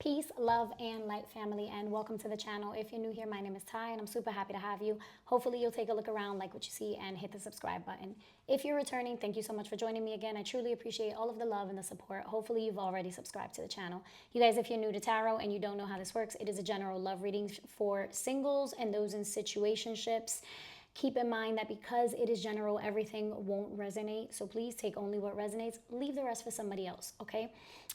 Peace, love, and light, family, and welcome to the channel. If you're new here, my name is Ty, and I'm super happy to have you. Hopefully, you'll take a look around, like what you see, and hit the subscribe button. If you're returning, thank you so much for joining me again. I truly appreciate all of the love and the support. Hopefully, you've already subscribed to the channel. You guys, if you're new to tarot and you don't know how this works, it is a general love reading for singles and those in situationships. Keep in mind that because it is general, everything won't resonate. So please take only what resonates. Leave the rest for somebody else, okay?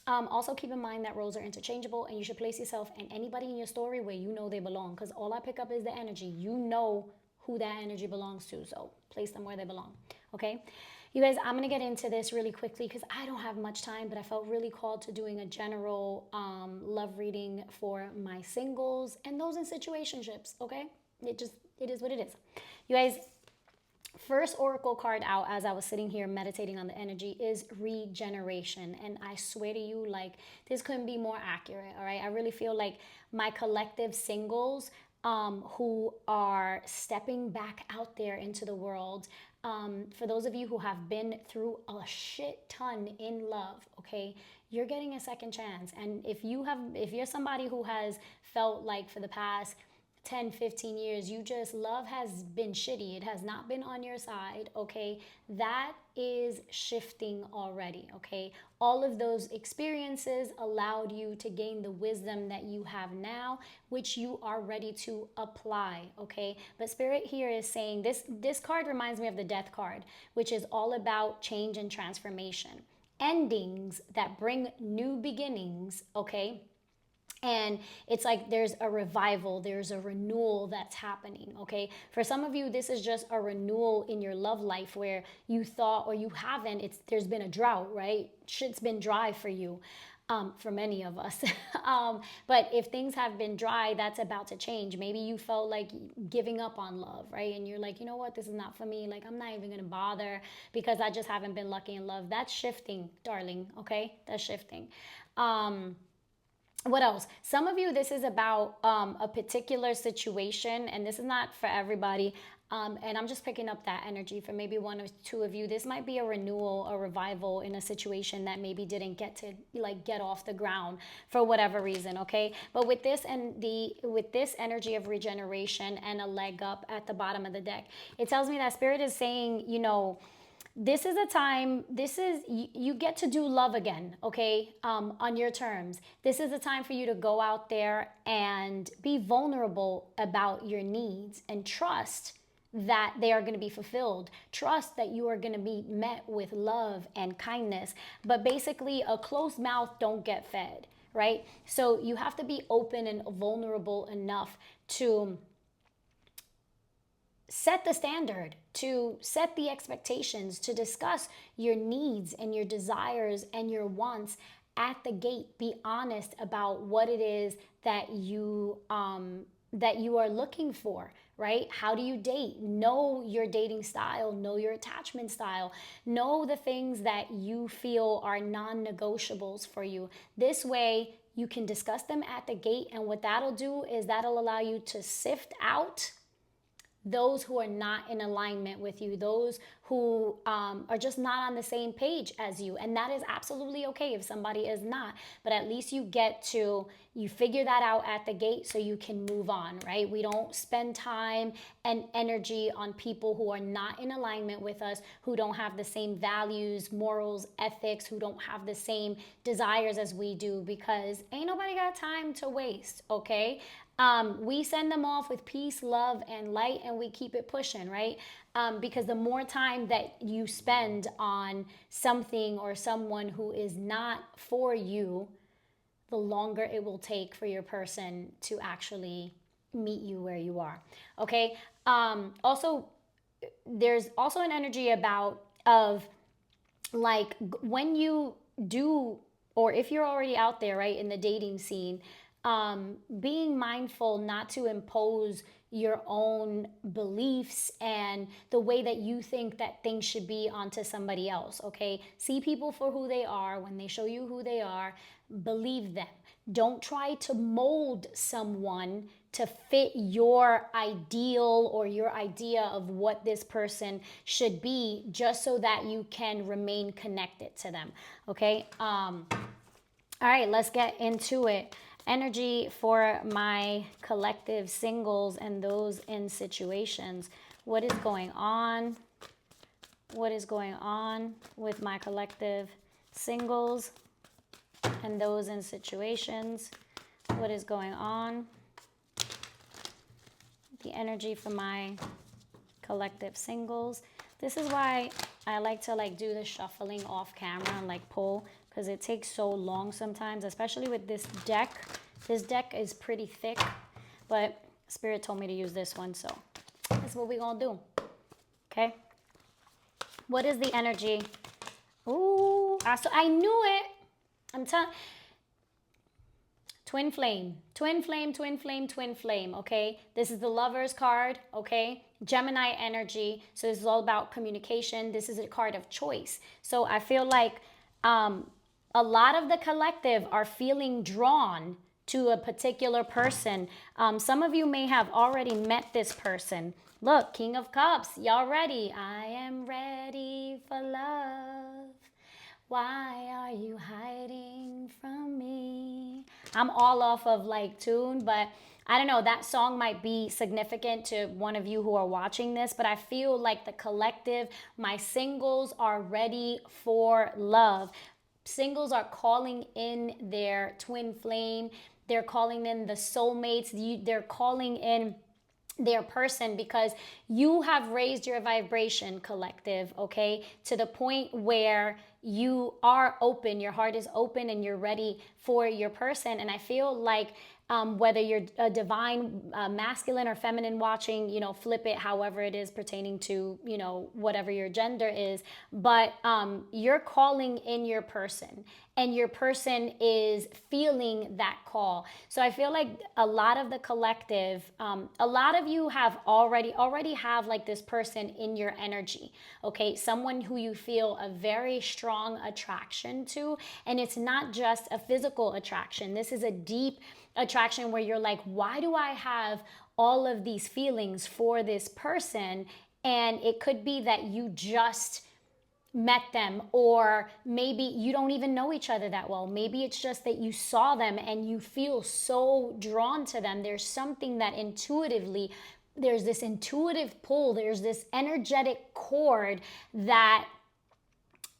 Also, keep in mind that roles are interchangeable and you should place yourself and anybody in your story where you know they belong, because all I pick up is the energy. You know who that energy belongs to, so place them where they belong, okay? You guys, I'm going to get into this really quickly because I don't have much time, but I felt really called to doing a general love reading for my singles and those in situationships, okay? It is what it is. You guys, first oracle card out as I was sitting here meditating on the energy is regeneration. And I swear to you, like, this couldn't be more accurate, all right? I really feel like my collective singles who are stepping back out there into the world, for those of you who have been through a shit ton in love, okay, you're getting a second chance. And if you're somebody who has felt like for the past 10, 15 years, love has been shitty. It has not been on your side, okay? That is shifting already, okay? All of those experiences allowed you to gain the wisdom that you have now, which you are ready to apply, okay? But Spirit here is saying, this card reminds me of the Death card, which is all about change and transformation. Endings that bring new beginnings, okay? And it's like there's a revival, there's a renewal that's happening, okay? For some of you, this is just a renewal in your love life where you thought or you haven't, there's been a drought, right? Shit's been dry for you, for many of us. But if things have been dry, that's about to change. Maybe you felt like giving up on love, right? And you're like, you know what? This is not for me. Like, I'm not even going to bother because I just haven't been lucky in love. That's shifting, darling, okay? That's shifting. What else? Some of you, this is about a particular situation, and this is not for everybody. And I'm just picking up that energy for maybe one or two of you. This might be a renewal, a revival in a situation that maybe didn't get to get off the ground for whatever reason, okay? But with this with this energy of regeneration and a leg up at the bottom of the deck, it tells me that Spirit is saying, you know, this is a time, you get to do love again, okay, on your terms. This is a time for you to go out there and be vulnerable about your needs and trust that they are going to be fulfilled. Trust that you are going to be met with love and kindness. But basically, a closed mouth don't get fed, right? So you have to be open and vulnerable enough to set the standard, to set the expectations, to discuss your needs and your desires and your wants at the gate. Be honest about what it is that you are looking for, right? How do you date? Know your dating style, know your attachment style, know the things that you feel are non-negotiables for you. This way you can discuss them at the gate, and what that'll do is that'll allow you to sift out those who are not in alignment with you, those who are just not on the same page as you. And that is absolutely okay if somebody is not, but at least you figure that out at the gate so you can move on, right? We don't spend time and energy on people who are not in alignment with us, who don't have the same values, morals, ethics, who don't have the same desires as we do, because ain't nobody got time to waste, okay? We send them off with peace, love, and light, and we keep it pushing, right? Because the more time that you spend on something or someone who is not for you, the longer it will take for your person to actually meet you where you are, okay? Also, there's also an energy of like when you do, or if you're already out there, right, in the dating scene, being mindful not to impose your own beliefs and the way that you think that things should be onto somebody else, okay? See people for who they are. When they show you who they are, believe them. Don't try to mold someone to fit your ideal or your idea of what this person should be just so that you can remain connected to them, okay? All right, let's get into it. Energy for my collective singles and those in situations. What is going on? What is going on with my collective singles and those in situations? What is going on? The energy for my collective singles. This is why I like to do the shuffling off camera and pull, because it takes so long sometimes, especially with this deck. This deck is pretty thick, but Spirit told me to use this one, so that's what we're gonna do. Okay. What is the energy? Ooh, I knew it. I'm telling. Twin flame, twin flame, twin flame, twin flame, okay? This is the Lover's card, okay? Gemini energy, so this is all about communication. This is a card of choice. So I feel like a lot of the collective are feeling drawn to a particular person. Some of you may have already met this person. Look, King of Cups, y'all ready? I am ready for love. Why are you hiding from me? I'm all off of tune, but I don't know, that song might be significant to one of you who are watching this, but I feel like the collective, my singles are ready for love. Singles are calling in their twin flame. They're calling in the soulmates. They're calling in their person, because you have raised your vibration, collective, okay, to the point where you are open, your heart is open, and you're ready for your person. And I feel like whether you're a divine masculine or feminine watching, flip it however it is pertaining to, whatever your gender is, but you're calling in your person, and your person is feeling that call. So I feel like a lot of the collective, a lot of you have already have this person in your energy, okay? Someone who you feel a very strong attraction to, and it's not just a physical attraction. This is a deep attraction where you're like, why do I have all of these feelings for this person? And it could be that you just met them, or maybe you don't even know each other that well. Maybe it's just that you saw them and you feel so drawn to them. There's something that intuitively, there's this intuitive pull, there's this energetic cord that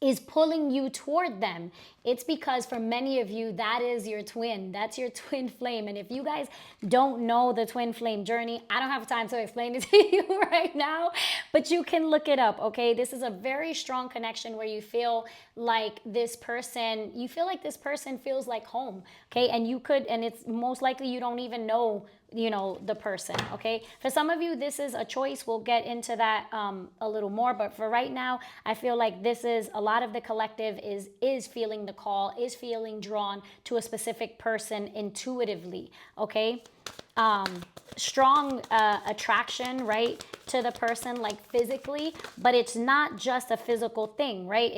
is pulling you toward them. It's because for many of you, that is your twin. That's your twin flame. And if you guys don't know the twin flame journey, I don't have time to explain it to you right now, but you can look it up, okay? This is a very strong connection where you feel like this person, feels like home, okay? And it's most likely you don't even know the person, okay? For some of you, this is a choice. We'll get into that a little more, but for right now, I feel like this is a lot of the collective is feeling the call, is feeling drawn to a specific person intuitively, okay? Strong attraction, right, to the person, physically, but it's not just a physical thing, right?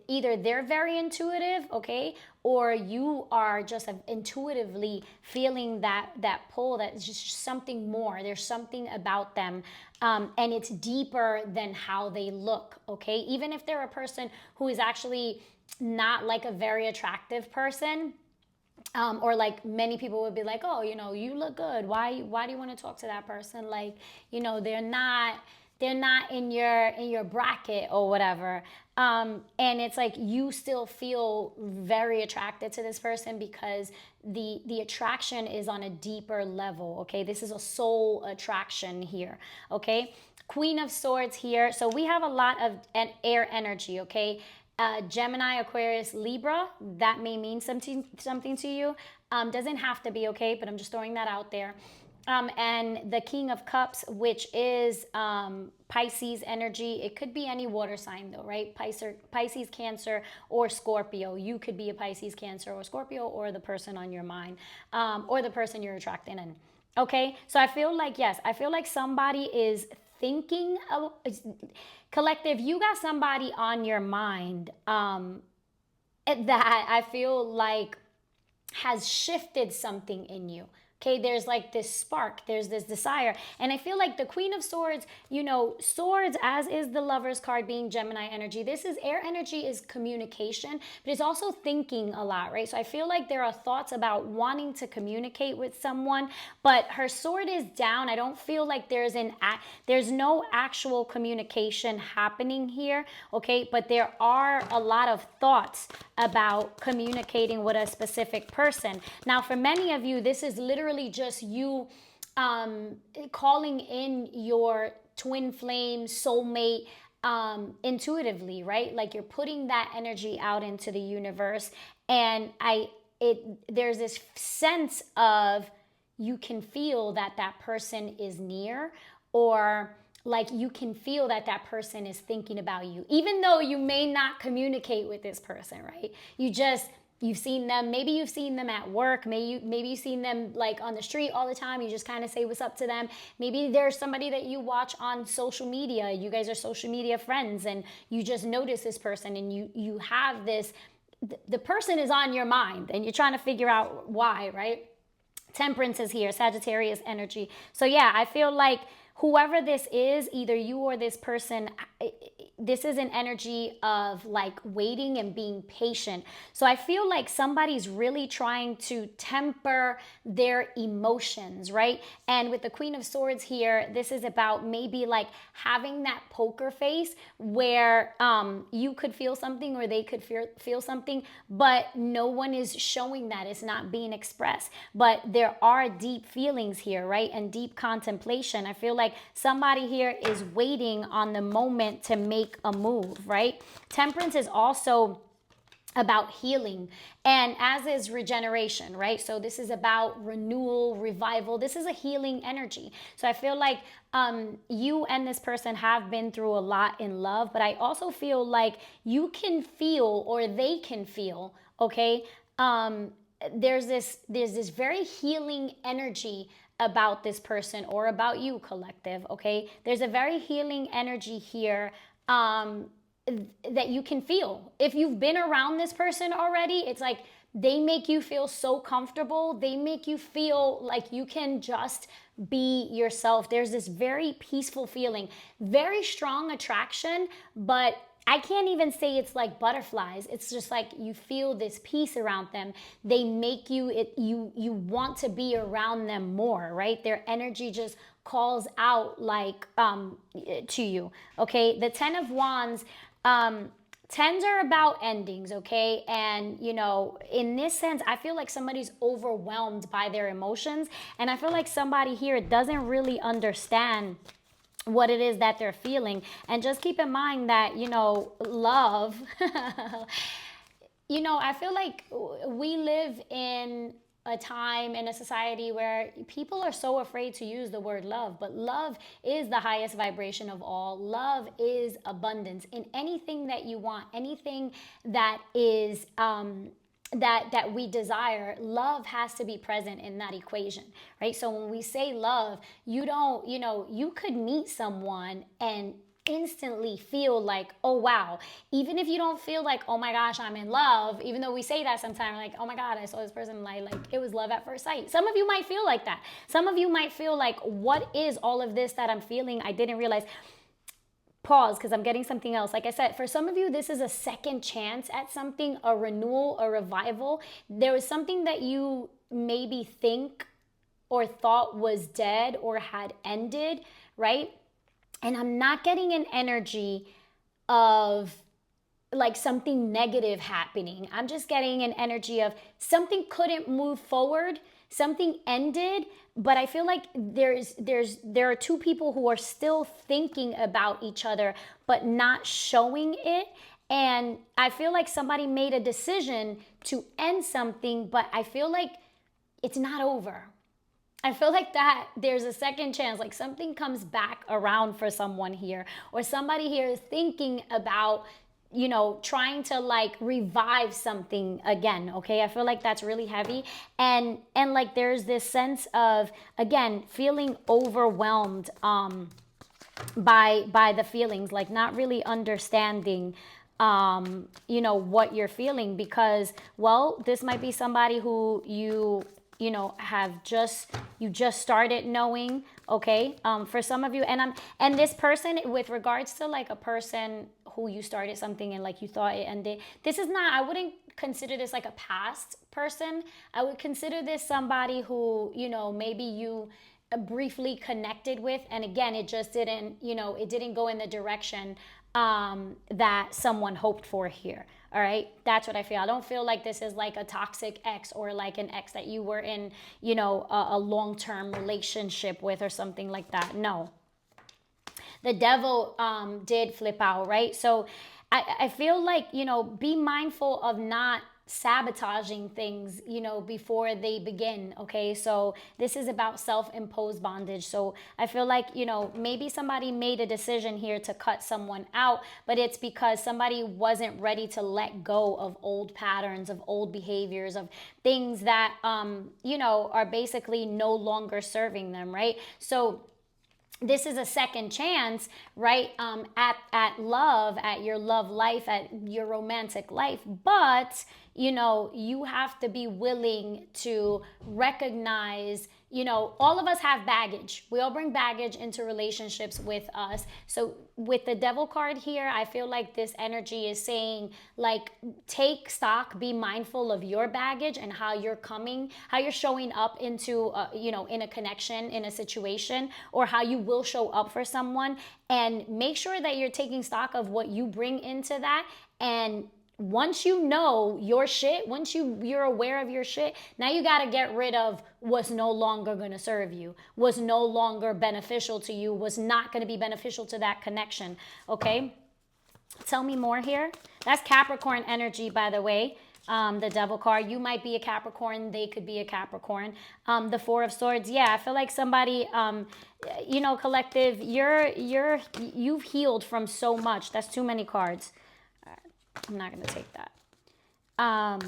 Either they're very intuitive, okay, or you are just intuitively feeling that pull, that is just something more. There's something about them, and it's deeper than how they look, okay? Even if they're a person who is actually not a very attractive person, or many people would be like, oh, you look good. Why do you want to talk to that person? They're not in your bracket or whatever. And it's you still feel very attracted to this person because the attraction is on a deeper level, okay? This is a soul attraction here, okay? Queen of Swords here. So we have a lot of air energy, okay? Gemini, Aquarius, Libra, that may mean something to you. Doesn't have to be, okay? But I'm just throwing that out there. And the King of Cups, which is Pisces energy. It could be any water sign though, right? Pisces, Cancer, or Scorpio. You could be a Pisces, Cancer, or Scorpio, or the person on your mind, or the person you're attracted in. Okay, so I feel like somebody is thinking of, collective, you got somebody on your mind that I feel like has shifted something in you. Okay, there's like this spark, there's this desire. And I feel like the Queen of Swords, you know, swords, as is the Lover's card being Gemini energy. This is air energy, is communication, but it's also thinking a lot, right? So I feel like there are thoughts about wanting to communicate with someone, but her sword is down. I don't feel like there's no actual communication happening here, okay? But there are a lot of thoughts about communicating with a specific person. Now, for many of you, this is literally just you calling in your twin flame soulmate intuitively, right? Like you're putting that energy out into the universe, and there's this sense of you can feel that that person is near, or like you can feel that that person is thinking about you, even though you may not communicate with this person, right? You've seen them, maybe you've seen them at work, maybe you've seen them like on the street all the time, you just kind of say what's up to them. Maybe there's somebody that you watch on social media, you guys are social media friends, and you just notice this person, and you have this, the person is on your mind, and you're trying to figure out why, right? Temperance is here, Sagittarius energy. So yeah, I feel like whoever this is, either you or this person, this is an energy of like waiting and being patient. So I feel like somebody's really trying to temper their emotions, right? And with the Queen of Swords here, this is about maybe like having that poker face where you could feel something or they could feel something, but no one is showing that. It's not being expressed. But there are deep feelings here, right? And deep contemplation. I feel like somebody here is waiting on the moment to make a move, right? Temperance is also about healing, and as is regeneration, right? So this is about renewal, revival. This is a healing energy. So I feel like you and this person have been through a lot in love, but I also feel like you can feel, or they can feel, okay? There's this very healing energy about this person, or about you, collective, okay? There's a very healing energy here that you can feel. If you've been around this person already, it's like they make you feel so comfortable. They make you feel like you can just be yourself. There's this very peaceful feeling, very strong attraction, but I can't even say it's like butterflies. It's just like you feel this peace around them. They make you, you want to be around them more, right? Their energy just calls out like to you, okay? The Ten of Wands, tens are about endings, okay? And, you know, in this sense, I feel like somebody's overwhelmed by their emotions, and I feel like somebody here doesn't really understand what it is that they're feeling. And just keep in mind that, you know, love, you know, I feel like we live in a time in a society where people are so afraid to use the word love, but love is the highest vibration of all. Love is abundance in anything that you want, anything that is that we desire. Love has to be present in that equation, right? So when we say love, you don't, you know, you could meet someone and instantly feel like, oh wow, even if you don't feel like, oh my gosh, I'm in love, even though we say that sometimes, like, oh my god, I saw this person, like it was love at first sight. Some of you might feel like that. Some of you might feel like, what is all of this that I'm feeling? I didn't realize. Pause, because I'm getting something else. Like I said, for some of you, this is a second chance at something, a renewal, a revival. There was something that you maybe think or thought was dead or had ended, right? And I'm not getting an energy of like something negative happening. I'm just getting an energy of something couldn't move forward, something ended, but I feel like there are two people who are still thinking about each other but not showing it. And I feel like somebody made a decision to end something, but I feel like it's not over. I feel like that there's a second chance, like something comes back around for someone here, or somebody here is thinking about, you know, trying to like revive something again, okay? I feel like that's really heavy. And like there's this sense of, again, feeling overwhelmed by the feelings, like not really understanding you know, what you're feeling, because, well, this might be somebody who you you just started knowing, okay? For some of you, and this person, with regards to like a person who you started something and like you thought it ended, this is not, I wouldn't consider this like a past person. I would consider this somebody who, maybe you briefly connected with, and again, it just didn't, it didn't go in the direction that someone hoped for here. All right, that's what I feel. I don't feel like this is like a toxic ex, or like an ex that you were in, a long-term relationship with or something like that. No. The devil did flip out, right? So I feel like, be mindful of not sabotaging things, before they begin, okay? So this is about self-imposed bondage. So I feel like, maybe somebody made a decision here to cut someone out, but it's because somebody wasn't ready to let go of old patterns, of old behaviors, of things that, are basically no longer serving them, right? So this is a second chance, right? At love, at your love life, at your romantic life. But, you have to be willing to recognize, all of us have baggage. We all bring baggage into relationships with us. So with the devil card here, I feel like this energy is saying, like, take stock, be mindful of your baggage and how you're showing up into, in a connection, in a situation, or how you will show up for someone, and make sure that you're taking stock of what you bring into that. And once you know your shit, once you're aware of your shit, now you got to get rid of what's no longer going to serve you, was no longer beneficial to you, was not going to be beneficial to that connection, okay? Tell me more here. That's Capricorn energy, by the way. The devil card, you might be a Capricorn, they could be a Capricorn. The Four of Swords, yeah, I feel like somebody, collective, you've healed from so much. That's too many cards. I'm not going to take that.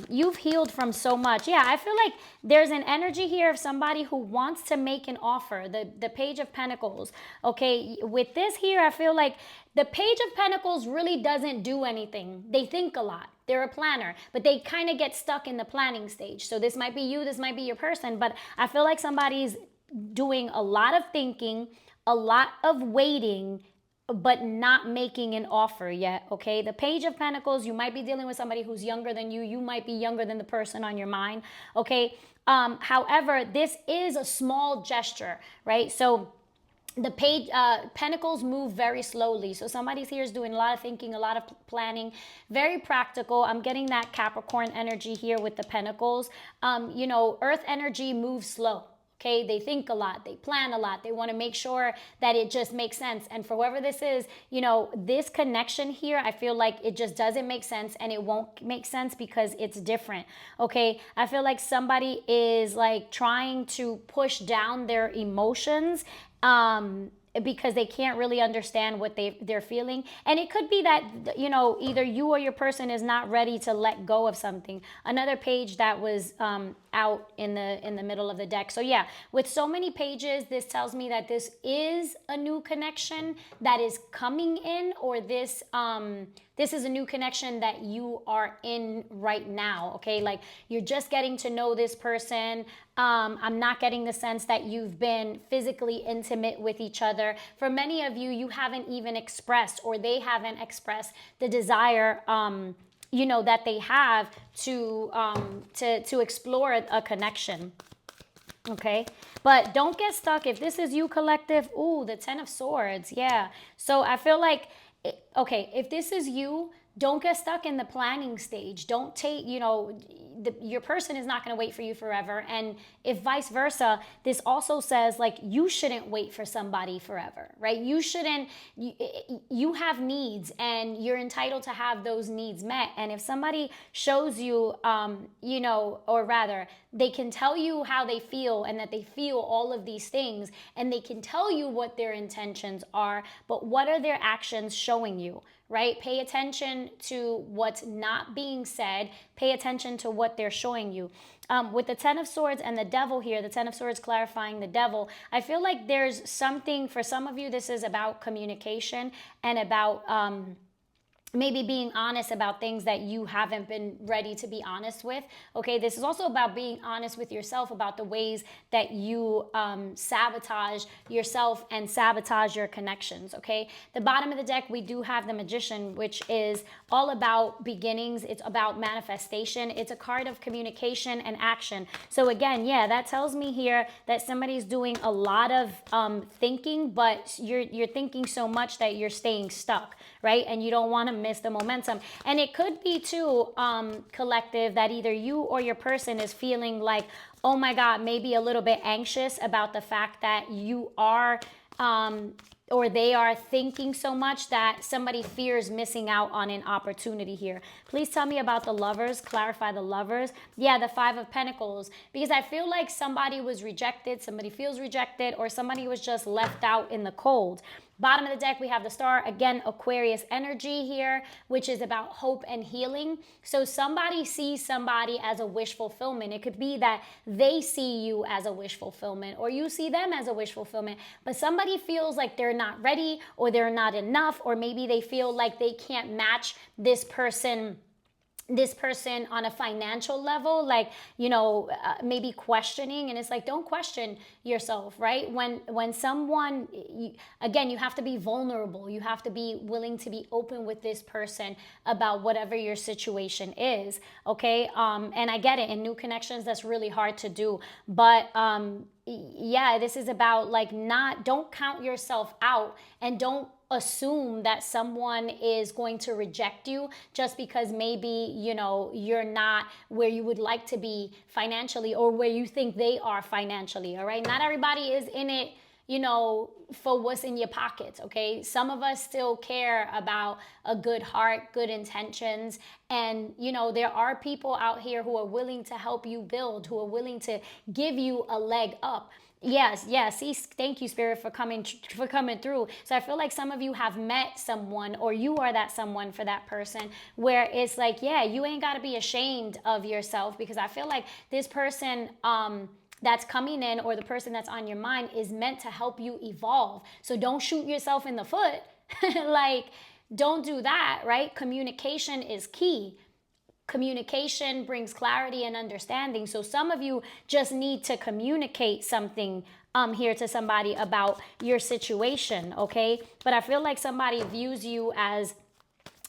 You've healed from so much. Yeah, I feel like there's an energy here of somebody who wants to make an offer. The Page of Pentacles. Okay, with this here, I feel like the Page of Pentacles really doesn't do anything. They think a lot. They're a planner, but they kind of get stuck in the planning stage. So this might be you, this might be your person, but I feel like somebody's doing a lot of thinking, a lot of waiting, but not making an offer yet, okay? The Page of Pentacles, you might be dealing with somebody who's younger than you. You might be younger than the person on your mind, okay? However, this is a small gesture, right? So the Pentacles move very slowly. So somebody's here is doing a lot of thinking, a lot of planning, very practical. I'm getting that Capricorn energy here with the Pentacles. Earth energy moves slow. Okay, they think a lot, they plan a lot, they want to make sure that it just makes sense. And for whoever this is, this connection here, I feel like it just doesn't make sense, and it won't make sense because it's different. Okay, I feel like somebody is like trying to push down their emotions, because they can't really understand what they're feeling. And it could be that, either you or your person is not ready to let go of something. Another page that was out in the middle of the deck. So yeah, with so many pages, this tells me that this is a new connection that is coming in, or this is a new connection that you are in right now, okay? Like, you're just getting to know this person. I'm not getting the sense that you've been physically intimate with each other. For many of you, you haven't even expressed, or they haven't expressed the desire, that they have to explore a connection. Okay, but don't get stuck. If this is you, collective, ooh, the Ten of Swords, yeah. So I feel like, okay, if this is you, don't get stuck in the planning stage. Don't take, your person is not going to wait for you forever. And if vice versa, this also says, like, you shouldn't wait for somebody forever, right? You shouldn't, you have needs, and you're entitled to have those needs met. And if somebody shows you, or rather, they can tell you how they feel and that they feel all of these things, and they can tell you what their intentions are, but what are their actions showing you? Right? Pay attention to what's not being said. Pay attention to what they're showing you. With the Ten of Swords and the Devil here, the Ten of Swords clarifying the Devil, I feel like there's something, for some of you, this is about communication and about maybe being honest about things that you haven't been ready to be honest with. Okay, this is also about being honest with yourself about the ways that you sabotage yourself and sabotage your connections. Okay, the bottom of the deck, we do have the Magician, which is all about beginnings. It's about manifestation. It's a card of communication and action. So again, yeah, that tells me here that somebody's doing a lot of thinking, but you're thinking so much that you're staying stuck, right? And you don't want to miss the momentum. And it could be too, collective, that either you or your person is feeling like, oh my God, maybe a little bit anxious about the fact that you are, or they are thinking so much that somebody fears missing out on an opportunity here. Please tell me about the Lovers. Clarify the Lovers. Yeah, the Five of Pentacles. Because I feel like somebody was rejected, somebody feels rejected, or somebody was just left out in the cold. Bottom of the deck, we have the Star. Again, Aquarius energy here, which is about hope and healing. So somebody sees somebody as a wish fulfillment. It could be that they see you as a wish fulfillment, or you see them as a wish fulfillment, but somebody feels like they're not ready, or they're not enough, or maybe they feel like they can't match this person on a financial level, like, you know, maybe questioning. And it's like, don't question yourself, right? When someone, again, you have to be vulnerable. You have to be willing to be open with this person about whatever your situation is. Okay. And I get it. In new connections, that's really hard to do. But, yeah, this is about like, don't count yourself out, and don't assume that someone is going to reject you just because maybe, you know, you're not where you would like to be financially, or where you think they are financially. All right. Not everybody is in it, you know, for what's in your pockets. Okay. Some of us still care about a good heart, good intentions. And, you know, there are people out here who are willing to help you build, who are willing to give you a leg up. Yes, yes. See, thank you, Spirit, for coming through. So I feel like some of you have met someone, or you are that someone for that person, where it's like, yeah, you ain't got to be ashamed of yourself, because I feel like this person that's coming in, or the person that's on your mind, is meant to help you evolve. So don't shoot yourself in the foot. Like, don't do that, right? Communication is key. Communication brings clarity and understanding. So some of you just need to communicate something here to somebody about your situation, okay? But I feel like somebody views you as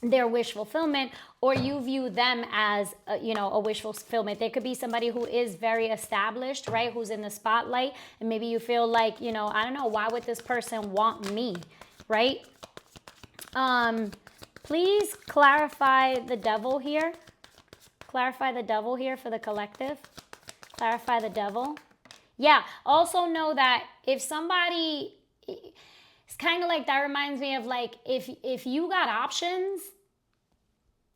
their wish fulfillment, or you view them as you know, a wish fulfillment. There could be somebody who is very established, right, who's in the spotlight, and maybe you feel like, you know, I don't know, why would this person want me, right? Please clarify the Devil here. Clarify the Devil here for the collective. Clarify the Devil. Yeah. Also know that if somebody, it's kind of like, that reminds me of like, if you got options,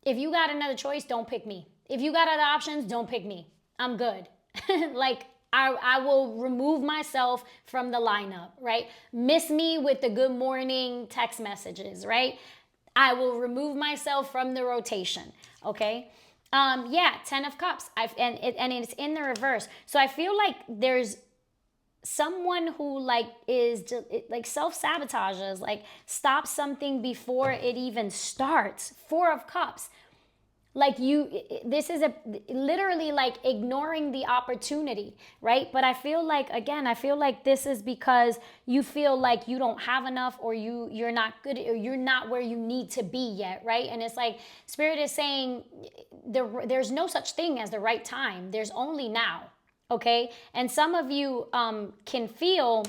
if you got another choice, don't pick me. If you got other options, don't pick me. I'm good. Like, I will remove myself from the lineup, right? Miss me with the good morning text messages, right? I will remove myself from the rotation, okay? Yeah, 10 of Cups. And it's in the reverse. So I feel like there's someone who like is just, like self-sabotages, like stops something before it even starts. 4 of Cups. Like this is literally like ignoring the opportunity, right? But I feel like, again, this is because you feel like you don't have enough, or you're not good, or you're not where you need to be yet, right? And it's like Spirit is saying there's no such thing as the right time. There's only now, okay? And some of you can feel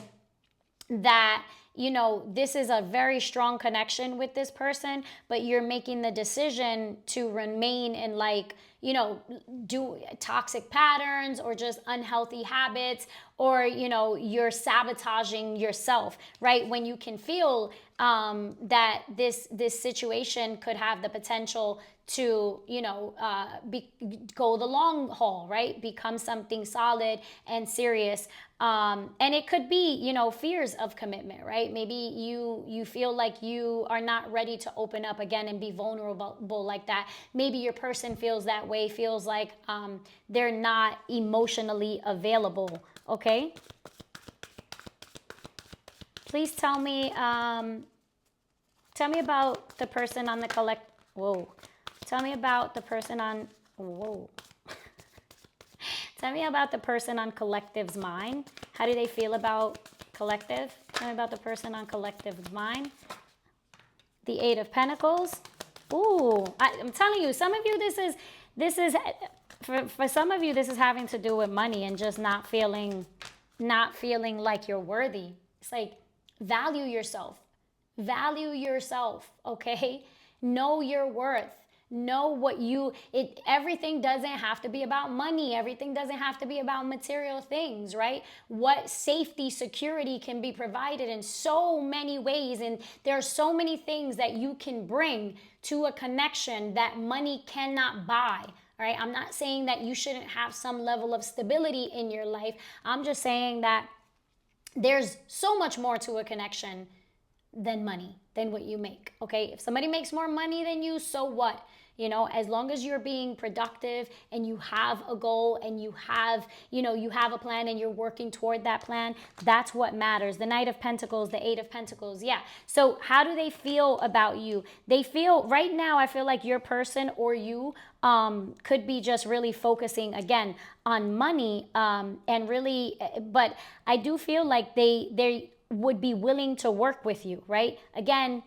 that, you know, this is a very strong connection with this person, but you're making the decision to remain in, like, you know, do toxic patterns or just unhealthy habits, or, you know, you're sabotaging yourself, right? When you can feel that this situation could have the potential to, you know, go the long haul, right? Become something solid and serious. And it could be, you know, fears of commitment, right? Maybe you feel like you are not ready to open up again and be vulnerable like that. Maybe your person feels that way, feels like they're not emotionally available, okay? Please tell me about the person on the Whoa. Tell me about the person on, whoa. Tell me about the person on collective's mind. How do they feel about collective? Tell me about the person on collective's mind. The Eight of Pentacles. Ooh, I'm telling you, some of you, this is for some of you, this is having to do with money and just not feeling like you're worthy. It's like, value yourself. Value yourself, okay? Know your worth. Know what everything doesn't have to be about money. Everything doesn't have to be about material things, right? What safety, security can be provided in so many ways. And there are so many things that you can bring to a connection that money cannot buy. All right. I'm not saying that you shouldn't have some level of stability in your life. I'm just saying that there's so much more to a connection than money, than what you make. Okay. If somebody makes more money than you, so what? You know, as long as you're being productive and you have a goal and you have a plan and you're working toward that plan, that's what matters. The Knight of Pentacles, the Eight of Pentacles. Yeah. So how do they feel about you? They feel right now, I feel like your person or you could be just really focusing again on money and really, but I do feel like they would be willing to work with you, right? Again,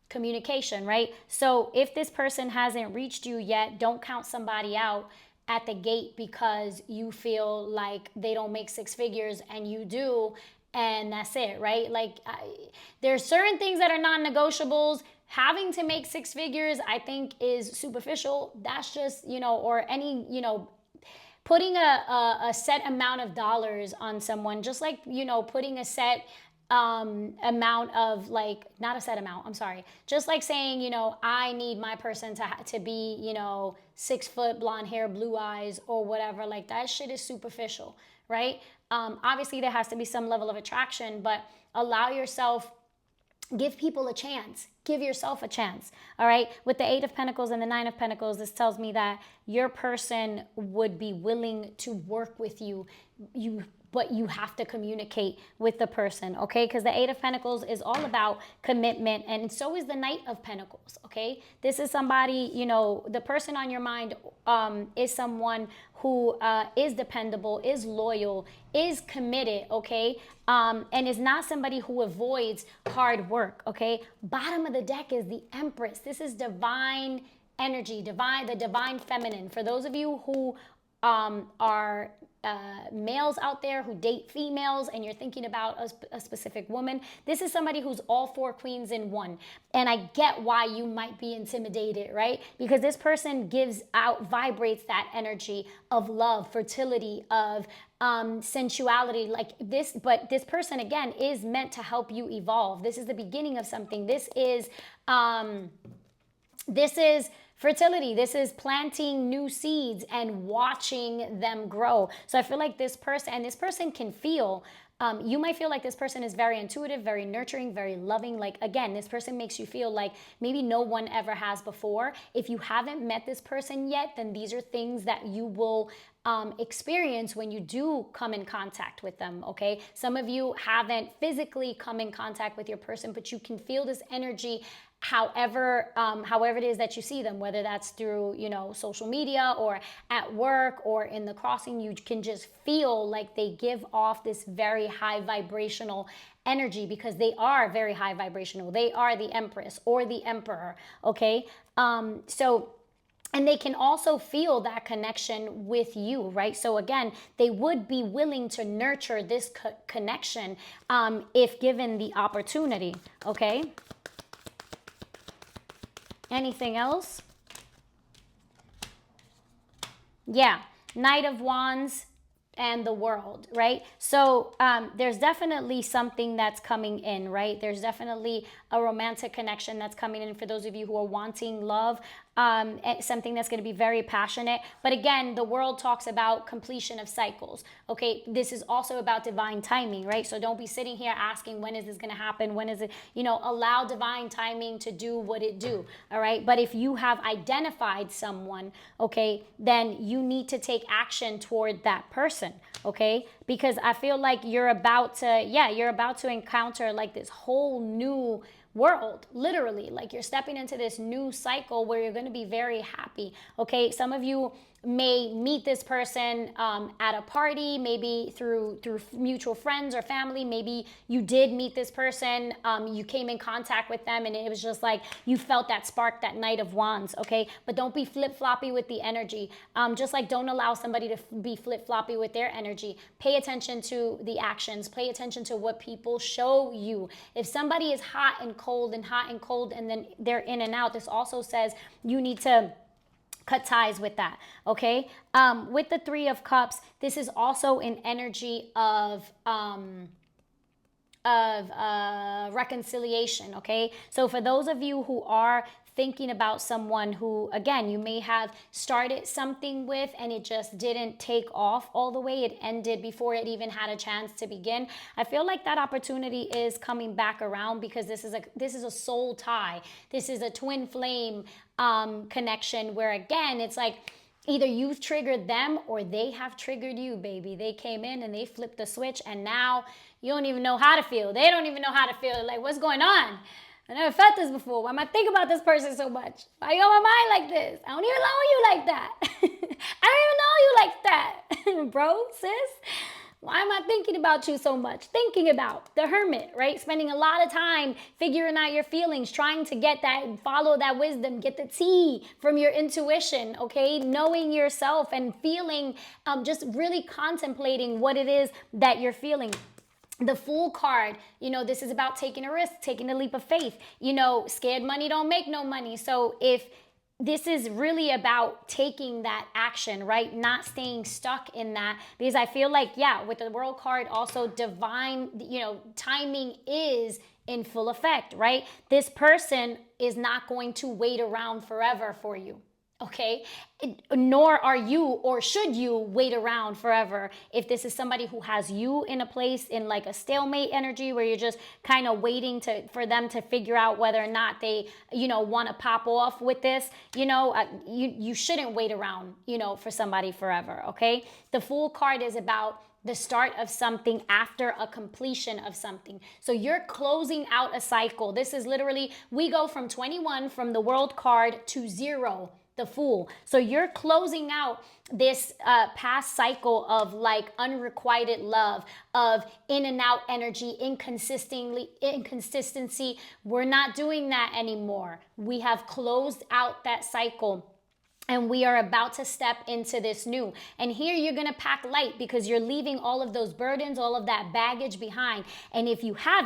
communication, right? So if this person hasn't reached you yet, don't count somebody out at the gate because you feel like they don't make six figures and you do, and that's it, right? Like there's certain things that are non-negotiables. Having to make six figures, I think, is superficial. That's just, or any, putting a set amount of dollars on someone, just like, putting a set amount of, like, not a set amount, I'm sorry, just like saying, I need my person to be, 6 foot, blonde hair, blue eyes, or whatever. Like, that shit is superficial, right? Obviously there has to be some level of attraction, but allow yourself, give people a chance. Give yourself a chance. All right. With the Eight of Pentacles and the Nine of Pentacles, this tells me that your person would be willing to work with you. But you have to communicate with the person, okay? Because the Eight of Pentacles is all about commitment, and so is the Knight of Pentacles, okay? This is somebody, the person on your mind is someone who is dependable, is loyal, is committed, okay? And is not somebody who avoids hard work, okay? Bottom of the deck is the Empress. This is divine energy, the divine feminine. For those of you who are males out there who date females and you're thinking about a specific woman, this is somebody who's all four queens in one. And I get why you might be intimidated, right? Because this person vibrates that energy of love, fertility, of sensuality, like this. But this person, again, is meant to help you evolve. This is the beginning of something. This is fertility. This is planting new seeds and watching them grow. So I feel like this person can feel, you might feel like this person is very intuitive, very nurturing, very loving. Like, again, this person makes you feel like maybe no one ever has before. If you haven't met this person yet, then these are things that you will experience when you do come in contact with them, okay? Some of you haven't physically come in contact with your person, but you can feel this energy however it is that you see them, whether that's through, social media or at work or in the crossing. You can just feel like they give off this very high vibrational energy because they are very high vibrational. They are the Empress or the Emperor, okay? And they can also feel that connection with you, right? So again, they would be willing to nurture this connection if given the opportunity, okay? Anything else? Yeah, Knight of Wands and the World, right? So there's definitely something that's coming in, right? There's definitely a romantic connection that's coming in for those of you who are wanting love, something that's going to be very passionate. But again, the World talks about completion of cycles, okay? This is also about divine timing, right? So don't be sitting here asking, when is this going to happen? When is it, allow divine timing to do what it do, all right? But if you have identified someone, okay, then you need to take action toward that person, okay? Because I feel like you're about to encounter like this whole new world, literally. Like, you're stepping into this new cycle where you're going to be very happy. Okay, some of you may meet this person at a party, maybe through mutual friends or family. Maybe you did meet this person, you came in contact with them, and it was just like you felt that spark, that Knight of Wands. Okay, but don't be flip-floppy with the energy. Just like, don't allow somebody to be flip-floppy with their energy. Pay attention to the actions. Pay attention to what people show you. If somebody is hot and cold and hot and cold, and then they're in and out, this also says you need to cut ties with that. Okay, with the Three of Cups, this is also an energy of reconciliation. Okay, so for those of you who are thinking about someone who, again, you may have started something with and it just didn't take off all the way, it ended before it even had a chance to begin, I feel like that opportunity is coming back around, because this is a soul tie. This is a twin flame connection, where again, it's like either you've triggered them or they have triggered you, baby. They came in and they flipped the switch, and now you don't even know how to feel. They don't even know how to feel. Like, what's going on? I never felt this before. Why am I thinking about this person so much? Why are you on my mind like this? I don't even know you like that. I don't even know you like that. Bro, sis, why am I thinking about you so much? Thinking about the Hermit, right? Spending a lot of time figuring out your feelings, trying to get that, follow that wisdom, get the tea from your intuition, okay? Knowing yourself and feeling, just really contemplating what it is that you're feeling. The Fool card, this is about taking a risk, taking a leap of faith. Scared money don't make no money. So if this is really about taking that action, right? Not staying stuck in that, because I feel like, yeah, with the World card also, divine, timing is in full effect, right? This person is not going to wait around forever for you. Okay, nor are you, or should you wait around forever. If this is somebody who has you in a place in like a stalemate energy, where you're just kind of waiting for them to figure out whether or not they, want to pop off with this, you shouldn't wait around, for somebody forever. Okay, the Fool card is about the start of something after a completion of something. So you're closing out a cycle. This is literally, we go from 21 from the World card to 0. The Fool. So you're closing out this past cycle of like unrequited love, of in and out energy, inconsistency. We're not doing that anymore. We have closed out that cycle. And we are about to step into this new. And here you're going to pack light, because you're leaving all of those burdens, all of that baggage behind. And if you have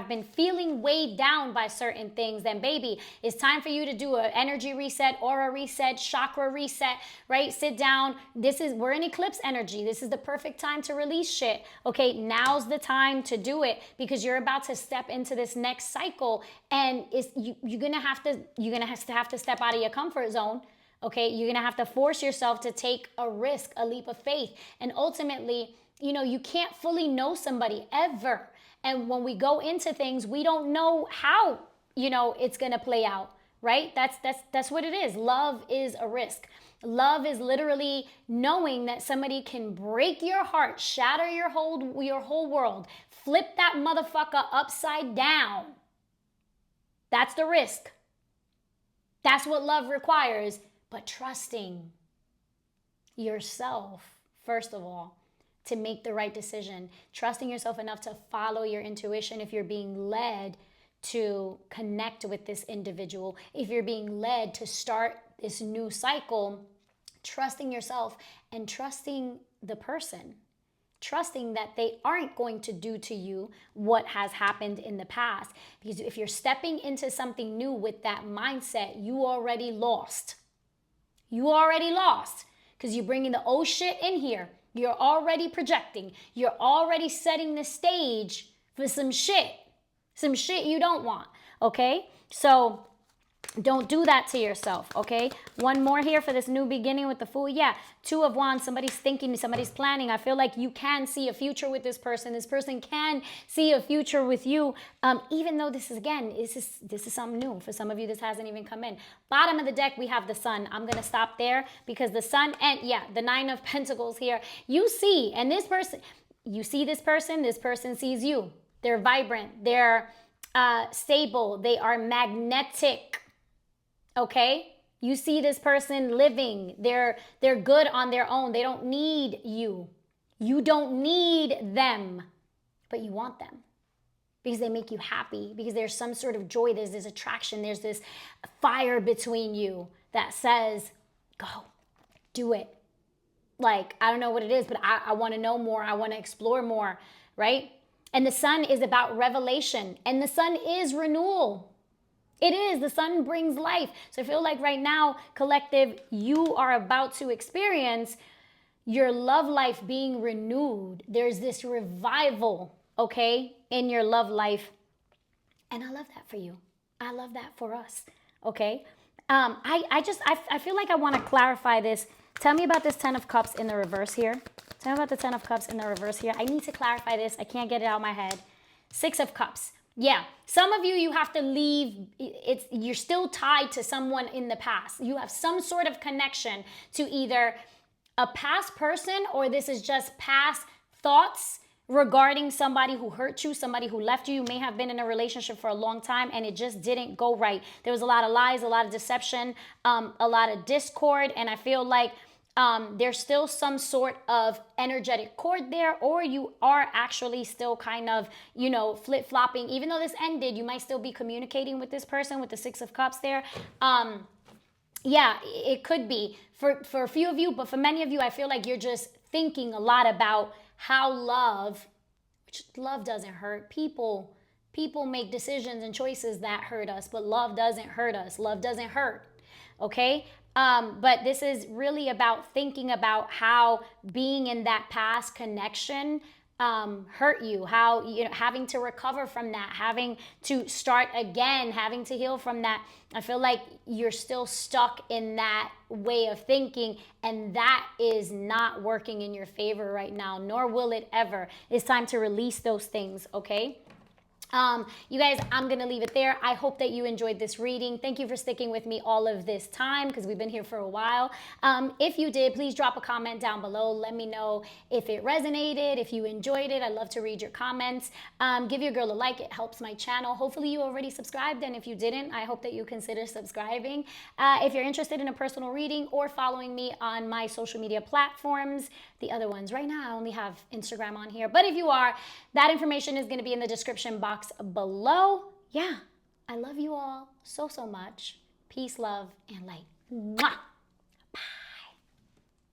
been feeling weighed down by certain things, then baby, it's time for you to do an energy reset, aura reset, chakra reset, right? Sit down. We're in eclipse energy. This is the perfect time to release shit. Okay, now's the time to do it, because you're about to step into this next cycle, and you're going to have to step out of your comfort zone. Okay, you're going to have to force yourself to take a risk, a leap of faith. And ultimately, you can't fully know somebody ever. And when we go into things, we don't know how, it's going to play out, right? That's what it is. Love is a risk. Love is literally knowing that somebody can break your heart, shatter your whole world, flip that motherfucker upside down. That's the risk. That's what love requires. But trusting yourself, first of all, to make the right decision. Trusting yourself enough to follow your intuition if you're being led to connect with this individual. If you're being led to start this new cycle, trusting yourself and trusting the person. Trusting that they aren't going to do to you what has happened in the past. Because if you're stepping into something new with that mindset, you already lost. You already lost, because you're bringing the old shit in here. You're already projecting. You're already setting the stage for some shit you don't want, okay? So don't do that to yourself, okay? One more here for this new beginning with the Fool. Yeah, Two of Wands, somebody's thinking, somebody's planning. I feel like you can see a future with this person. This person can see a future with you, even though this is something new. For some of you, this hasn't even come in. Bottom of the deck, we have the Sun. I'm going to stop there, because the Sun and, yeah, the Nine of Pentacles here. You see, and this person sees you. They're vibrant. They're stable. They are magnetic. Okay? You see this person living. They're good on their own. They don't need you. You don't need them, but you want them because they make you happy, because there's some sort of joy, there's this attraction, there's this fire between you that says, go, do it. Like, I don't know what it is, but I want to know more. I want to explore more, right? And the sun is about revelation, and the sun is renewal. It is. The sun brings life. So I feel like right now, collective, you are about to experience your love life being renewed. There's this revival, okay, in your love life. And I love that for you. I love that for us, okay? I feel like I want to clarify this. Tell me about this 10 of Cups in the reverse here. Tell me about the 10 of Cups in the reverse here. I need to clarify this. I can't get it out of my head. 6 of Cups. Yeah, some of you have to leave. You're still tied to someone in the past. You have some sort of connection to either a past person, or this is just past thoughts regarding somebody who hurt you, somebody who left you. You may have been in a relationship for a long time and it just didn't go right. There was a lot of lies, a lot of deception, a lot of discord, and I feel like there's still some sort of energetic cord there, or you are actually still kind of, flip-flopping. Even though this ended, you might still be communicating with this person with the 6 of Cups there. Yeah, it could be for a few of you, but for many of you, I feel like you're just thinking a lot about how love doesn't hurt. People make decisions and choices that hurt us, but love doesn't hurt us. Love doesn't hurt, okay? But this is really about thinking about how being in that past connection hurt you, how having to recover from that, having to start again, having to heal from that. I feel like you're still stuck in that way of thinking, and that is not working in your favor right now, nor will it ever. It's time to release those things, okay? You guys, I'm going to leave it there. I hope that you enjoyed this reading. Thank you for sticking with me all of this time, because we've been here for a while. If you did, please drop a comment down below. Let me know if it resonated, if you enjoyed it. I'd love to read your comments. Give your girl a like. It helps my channel. Hopefully you already subscribed, and if you didn't, I hope that you consider subscribing. If you're interested in a personal reading or following me on my social media platforms, the other ones, right now I only have Instagram on here, but if you are, that information is going to be in the description box below. Yeah, I love you all so much. Peace, love, and light. Mwah!